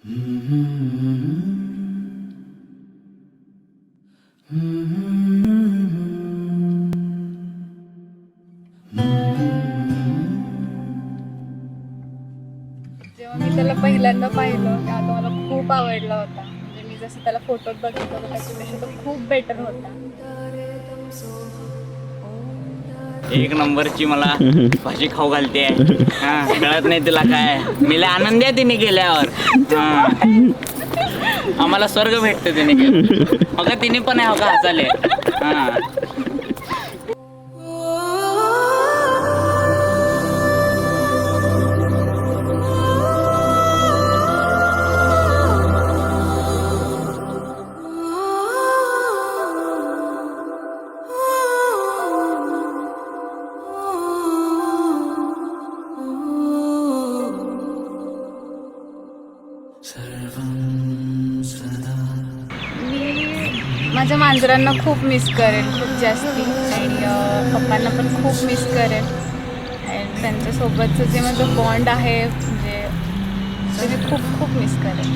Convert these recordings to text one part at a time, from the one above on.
जेव्हा मी त्याला पहिल्यांदा पाहिलं तेव्हा तो मला खूप आवडला होता. म्हणजे मी जसं त्याला फोटोत बघितलं होतं त्याच्यापेक्षा तो खूप बेटर होता. एक नंबरची मला भाजी खाऊ घालते. कळत नाही तुला काय, मी लय आनंदी आहे तिने गेल्यावर. आम्हाला स्वर्ग भेटतं तिने गेलं. बघा तिने पण आहे का हसाले. मी माझ्या मांजरांना खूप मिस करेन, खूप जास्ती. आणि पप्पांना पण खूप मिस करेन. आणि त्यांच्यासोबतचं जे माझं बॉन्ड आहे म्हणजे ते मी खूप खूप मिस करेन.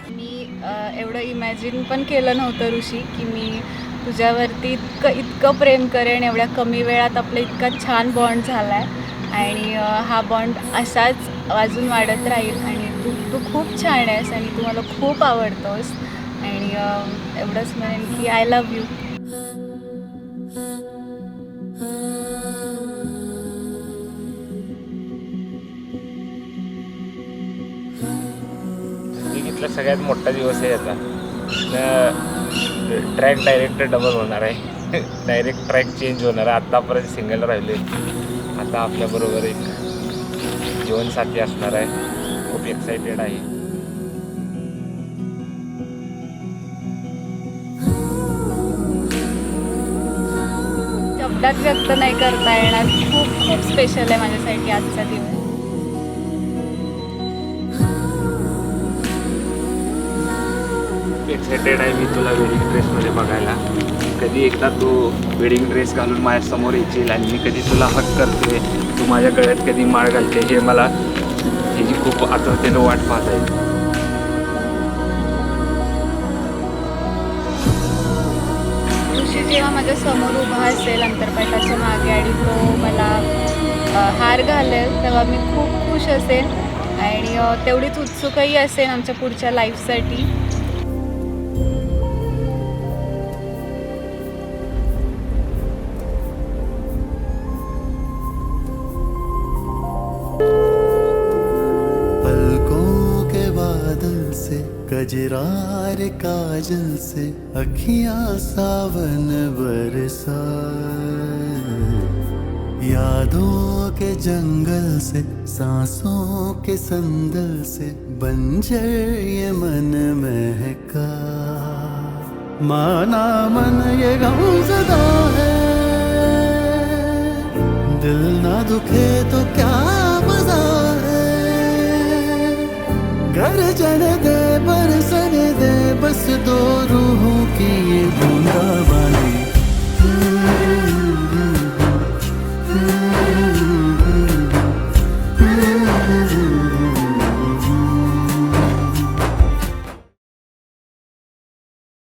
मी एवढं इमॅजिन पण केलं नव्हतं ऋषी की मी तुझ्यावरती इतकं प्रेम करेन. एवढ्या कमी वेळात आपला इतका छान बॉन्ड झाला आहे आणि हा बॉन्ड असाच अजून वाढत राहील. आणि तू खूप छान आहेस आणि तू मला खूप आवडतोस. आणि एवढंच म्हणेन की आय लव्ह यू. जिंदगीतला सगळ्यात मोठा दिवस आहे आता. ट्रॅक डायरेक्ट डबल होणार आहे. डायरेक्ट ट्रॅक चेंज होणार आहे. आत्तापर्यंत सिंगल राहिले, आता आपल्याबरोबर एक जीवनसाथी असणार आहे. खूप एक्सायटेड आहे. शब्दात व्यक्त नाही करता येणार. खूप खूप स्पेशल आहे माझ्यासाठी आजचा दिवस. एक्सायटेड आहे मी तुला वेडिंग ड्रेसमध्ये बघायला. कधी एकदा तू वेडिंग ड्रेस घालून माझ्यासमोर येशील आणि मी कधी तुला हक करते, तू माझ्या गळ्यात कधी माळ घालते, हे मला ह्याची खूप आतुरतेनं वाट पाहत आहे. ऋषी जेव्हा माझ्या समोर उभा असेल अंतरपाटाच्या मागे आणि तो मला हार घालेल तेव्हा मी खूप खुश असेन. आणि तेवढीच उत्सुकही असेन आमच्या पुढच्या लाईफसाठी. कजरार काजल से अखियां सावन बरसा, यादों के जंगल से सांसों के संदल से बंजर ये मन महका. माना मन ये गमज़दा है, दिल ना दुखे तो क्या मजा है. गर्जन दे बरसन दे